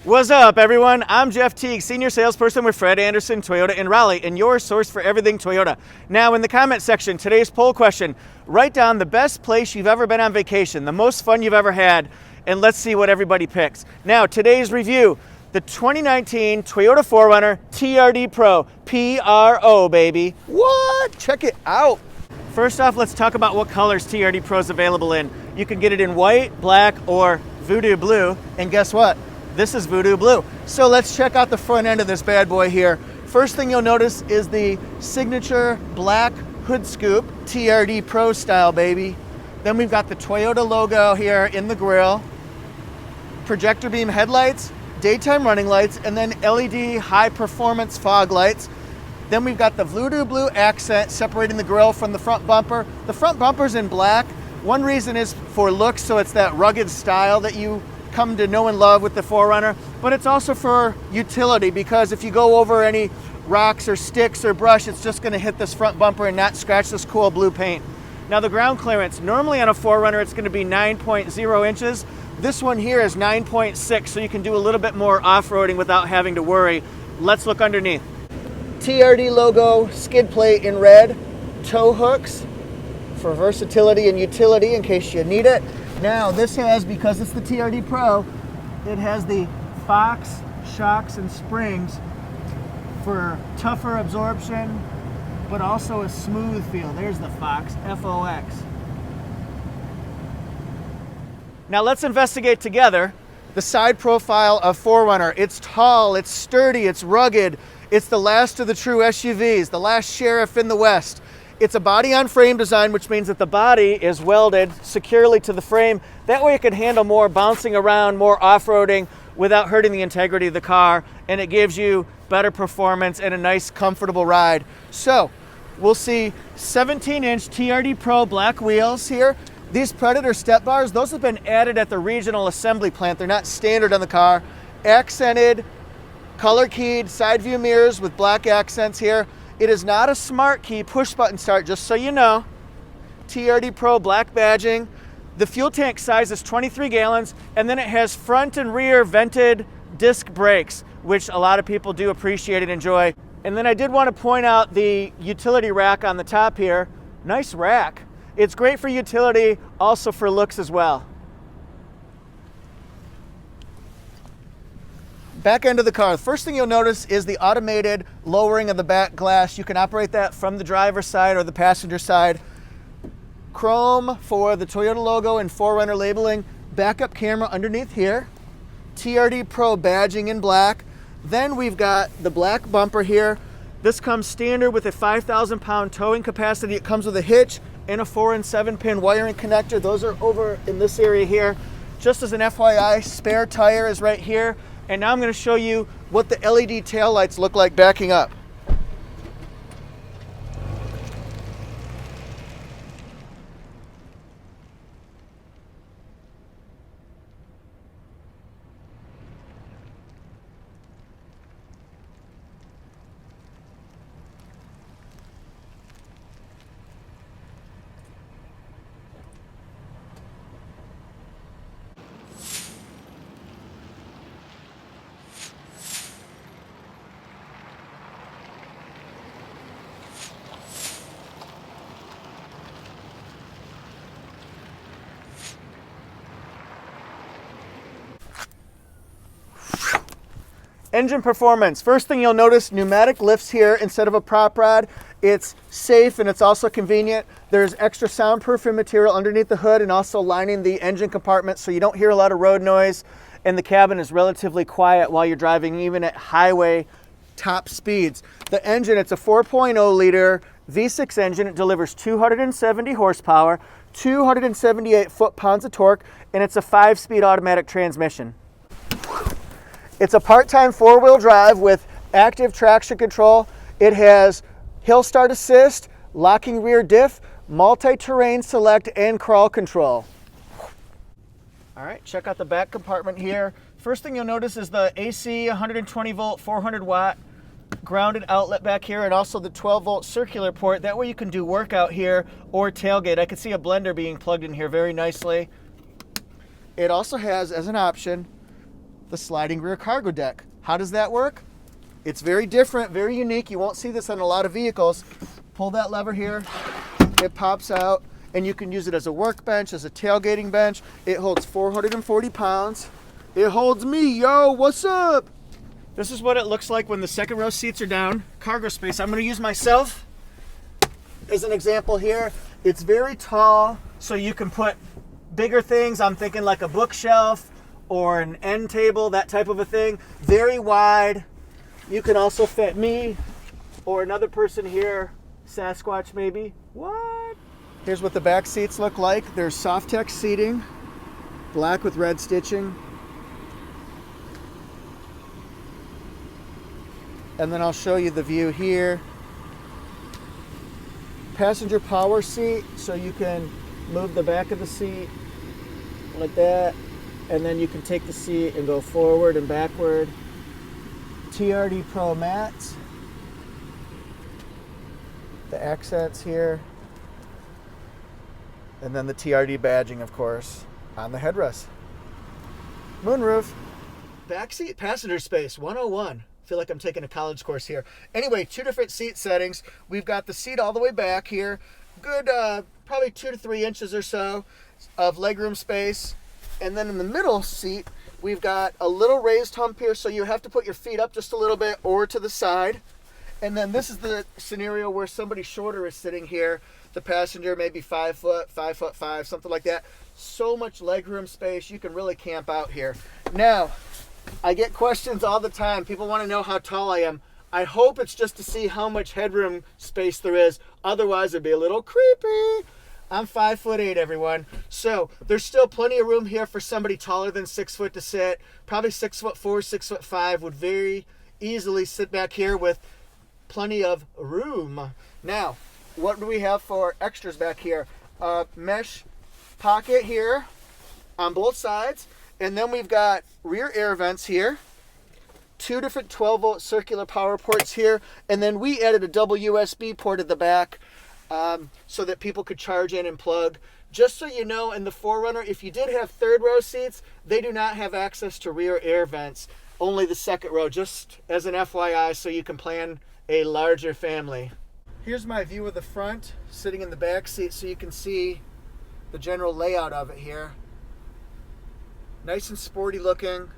What's up, everyone? I'm Jeff Teague, Senior Salesperson with Fred Anderson Toyota in Raleigh, and your source for everything Toyota. Now, in the comment section, today's poll question, write down the best place you've ever been on vacation, the most fun you've ever had, and let's see what everybody picks. Now, today's review, the 2019 Toyota 4Runner TRD Pro, P-R-O, baby. What? Check it out. First off, let's talk about what colors TRD Pro is available in. You can get it in white, black, or Voodoo blue, and guess what? This is Voodoo blue. So let's check out the front end of this bad boy here. First thing you'll notice is the signature black hood scoop, TRD Pro style, baby. Then we've got the Toyota logo here in the grille, projector beam headlights, daytime running lights, and then LED high performance fog lights. Then we've got the Voodoo blue accent separating the grille from the front bumper. The front bumper's in black. One reason is for looks, so it's that rugged style that you come to know and love with the 4Runner, but it's also for utility, because if you go over any rocks or sticks or brush, it's just going to hit this front bumper and not scratch this cool blue paint. Now, the ground clearance, normally on a 4Runner it's going to be 9.0 inches. This one here is 9.6, so you can do a little bit more off-roading without having to worry. Let's look underneath. TRD logo skid plate in red, tow hooks for versatility and utility in case you need it. Now this has, because it's the TRD Pro, it has the Fox shocks and springs for tougher absorption, but also a smooth feel. There's the Fox, F-O-X. Now let's investigate together the side profile of 4Runner. It's tall, it's sturdy, it's rugged. It's the last of the true SUVs, the last sheriff in the West. It's a body-on-frame design, which means that the body is welded securely to the frame. That way it can handle more bouncing around, more off-roading without hurting the integrity of the car, and it gives you better performance and a nice, comfortable ride. So, we'll see 17-inch TRD Pro black wheels here. These Predator step bars, those have been added at the regional assembly plant. They're not standard on the car. Accented, color-keyed side view mirrors with black accents here. It is not a smart key push button start, just so you know. TRD Pro black badging. The fuel tank size is 23 gallons, and then it has front and rear vented disc brakes, which a lot of people do appreciate and enjoy. And then I did want to point out the utility rack on the top here. Nice rack. It's great for utility, also for looks as well. Back end of the car, the first thing you'll notice is the automated lowering of the back glass. You can operate that from the driver's side or the passenger side. Chrome for the Toyota logo and 4Runner labeling. Backup camera underneath here. TRD Pro badging in black. Then we've got the black bumper here. This comes standard with a 5,000-pound towing capacity. It comes with a hitch and a 4 and 7-pin wiring connector. Those are over in this area here. Just as an FYI, spare tire is right here. And now I'm going to show you what the LED taillights look like backing up. Engine performance. First thing you'll notice, pneumatic lifts here instead of a prop rod. It's safe and it's also convenient. There's extra soundproofing material underneath the hood and also lining the engine compartment so you don't hear a lot of road noise, and the cabin is relatively quiet while you're driving, even at highway top speeds. The engine, it's a 4.0 liter V6 engine. It delivers 270 horsepower, 278 foot-pounds of torque, and it's a 5-speed automatic transmission. It's a part-time 4-wheel drive with active traction control. It has hill start assist, locking rear diff, multi-terrain select, and crawl control. All right, check out the back compartment here. First thing you'll notice is the AC 120 volt, 400 watt grounded outlet back here, and also the 12 volt circular port. That way you can do workout here or tailgate. I can see a blender being plugged in here very nicely. It also has, as an option, the sliding rear cargo deck. How does that work? It's very different, very unique. You won't see this on a lot of vehicles. Pull that lever here, it pops out, and you can use it as a workbench, as a tailgating bench. It holds 440 pounds. It holds me, yo, what's up? This is what it looks like when the second row seats are down. Cargo space. I'm gonna use myself as an example here. It's very tall, so you can put bigger things. I'm thinking like a bookshelf or an end table, that type of a thing. Very wide. You can also fit me or another person here, Sasquatch maybe. What? Here's what the back seats look like. There's Softex seating, black with red stitching. And then I'll show you the view here. Passenger power seat, so you can move the back of the seat like that, and then you can take the seat and go forward and backward. TRD Pro mats. The accents here. And then the TRD badging, of course, on the headrest. Moonroof. Backseat passenger space 101. Feel like I'm taking a college course here. Anyway, 2 different seat settings. We've got the seat all the way back here. Good, probably 2 to 3 inches or so of legroom space. And then in the middle seat, we've got a little raised hump here, so you have to put your feet up just a little bit or to the side. And then this is the scenario where somebody shorter is sitting here. The passenger maybe 5 foot, 5'5", something like that. So much legroom space, you can really camp out here. Now, I get questions all the time. People want to know how tall I am. I hope it's just to see how much headroom space there is. Otherwise, it'd be a little creepy. I'm 5'8", everyone. So there's still plenty of room here for somebody taller than 6 foot to sit. Probably 6'4", 6'5" would very easily sit back here with plenty of room. Now, what do we have for extras back here? Mesh pocket here on both sides. And then we've got rear air vents here, 2 different 12-volt circular power ports here, and then we added a double USB port at the back so that people could charge in and plug. Just so you know, in the 4Runner, if you did have third row seats, they do not have access to rear air vents, only the second row, just as an FYI, so you can plan a larger family. Here's my view of the front, sitting in the back seat, so you can see the general layout of it here. Nice and sporty looking,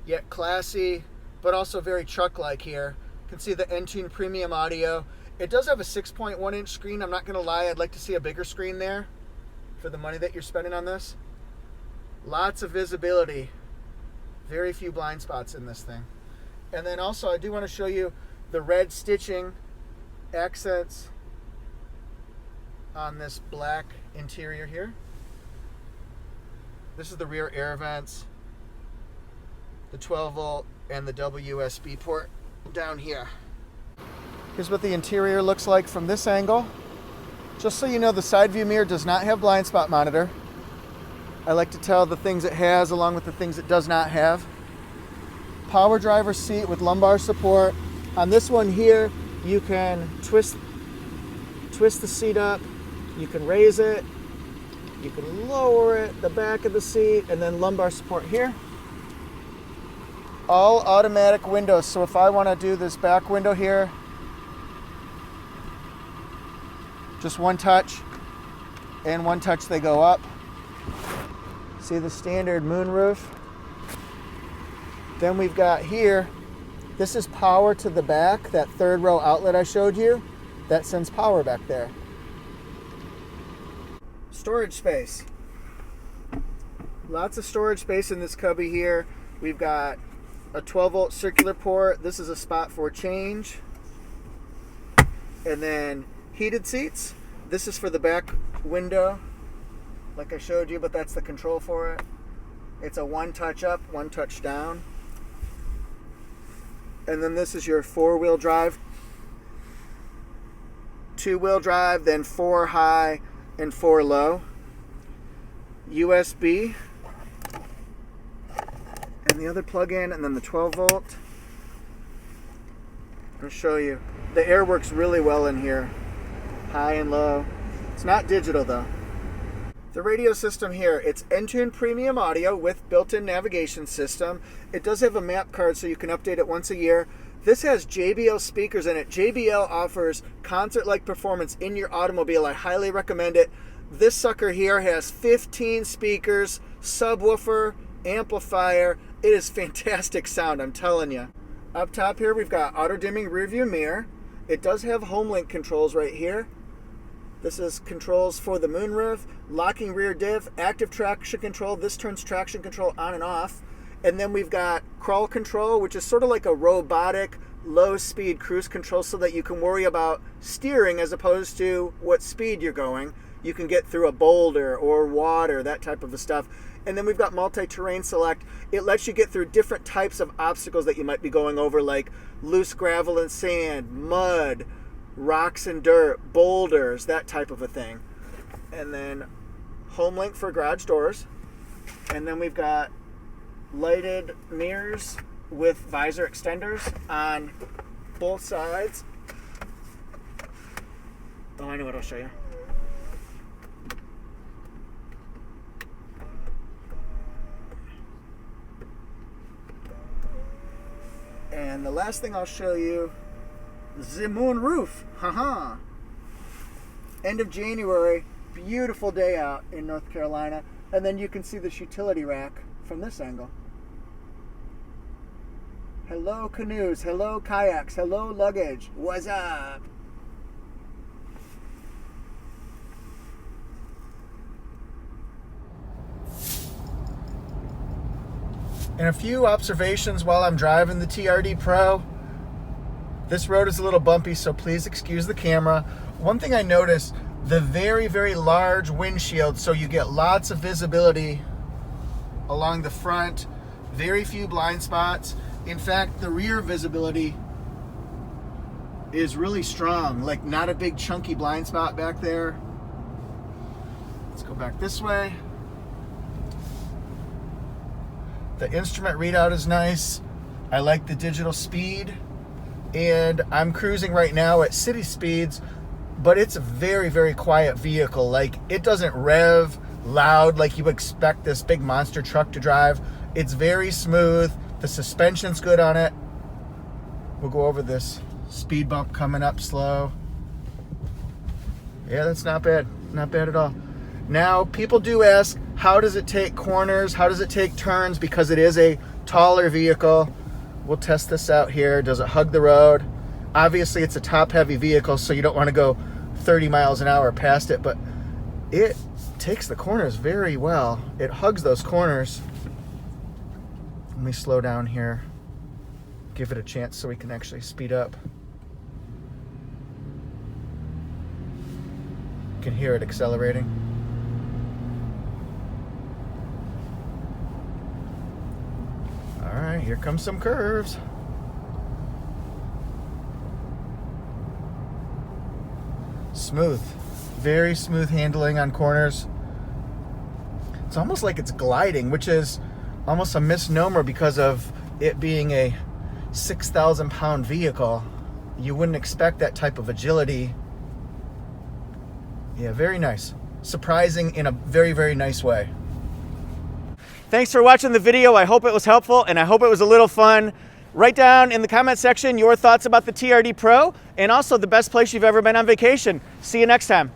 yet classy, but also very truck-like here. You can see the Entune premium audio. It does have a 6.1-inch screen. I'm not going to lie, I'd like to see a bigger screen there for the money that you're spending on this. Lots of visibility. Very few blind spots in this thing. And then also, I do want to show you the red stitching accents on this black interior here. This is the rear air vents, the 12-volt, and the WSB port down here. Here's what the interior looks like from this angle. Just so you know, the side view mirror does not have blind spot monitor. I like to tell the things it has along with the things it does not have. Power driver seat with lumbar support. On this one here, you can twist the seat up, you can raise it, you can lower it, the back of the seat, and then lumbar support here. All automatic windows, so if I want to do this back window here, just one touch, and one touch they go up. See the standard moonroof? Then we've got here, this is power to the back, that third row outlet I showed you, that sends power back there. Storage space. Lots of storage space in this cubby here. We've got a 12-volt circular port. This is a spot for change. And then heated seats. This is for the back window, like I showed you, but that's the control for it. It's a one touch up, one touch down. And then this is your 4-wheel drive, 2-wheel drive, then 4 high and 4 low. USB, and the other plug-in, and then the 12-volt. I'll show you. The air works really well in here, high and low. It's not digital though. The radio system here, it's Entune Premium Audio with built-in navigation system. It does have a map card so you can update it once a year. This has JBL speakers in it. JBL offers concert-like performance in your automobile. I highly recommend it. This sucker here has 15 speakers, subwoofer, amplifier. It is fantastic sound, I'm telling you. Up top here, we've got auto-dimming rearview mirror. It does have home link controls right here. This is controls for the moonroof, locking rear diff, active traction control. This turns traction control on and off. And then we've got crawl control, which is sort of like a robotic low-speed cruise control so that you can worry about steering as opposed to what speed you're going. You can get through a boulder or water, that type of stuff. And then we've got multi-terrain select. It lets you get through different types of obstacles that you might be going over, like loose gravel and sand, mud, rocks and dirt, boulders, that type of a thing. And then home link for garage doors. And then we've got lighted mirrors with visor extenders on both sides. Oh, I know what I'll show you. And the last thing I'll show you, the moonroof. Haha. End of January, beautiful day out in North Carolina. And then you can see this utility rack from this angle. Hello canoes, hello kayaks, hello luggage. What's up? And a few observations while I'm driving the TRD Pro. This road is a little bumpy, so please excuse the camera. One thing I noticed, the very, very large windshield, so you get lots of visibility along the front, very few blind spots. In fact, the rear visibility is really strong, like not a big chunky blind spot back there. Let's go back this way. The instrument readout is nice. I like the digital speed. And I'm cruising right now at city speeds, but it's a very, very quiet vehicle. Like, it doesn't rev loud like you expect this big monster truck to drive. It's very smooth. The suspension's good on it. We'll go over this speed bump coming up slow. Yeah, that's not bad. Not bad at all. Now, people do ask, how does it take corners? How does it take turns? Because it is a taller vehicle. We'll test this out here. Does it hug the road? Obviously, it's a top-heavy vehicle, so you don't want to go 30 miles an hour past it, but it takes the corners very well. It hugs those corners. Let me slow down here. Give it a chance so we can actually speed up. You can hear it accelerating. All right, here comes some curves. Smooth, very smooth handling on corners. It's almost like it's gliding, which is almost a misnomer because of it being a 6,000-pound vehicle. You wouldn't expect that type of agility. Yeah, very nice. Surprising in a very, very nice way. Thanks for watching the video. I hope it was helpful and I hope it was a little fun. Write down in the comment section your thoughts about the TRD Pro and also the best place you've ever been on vacation. See you next time.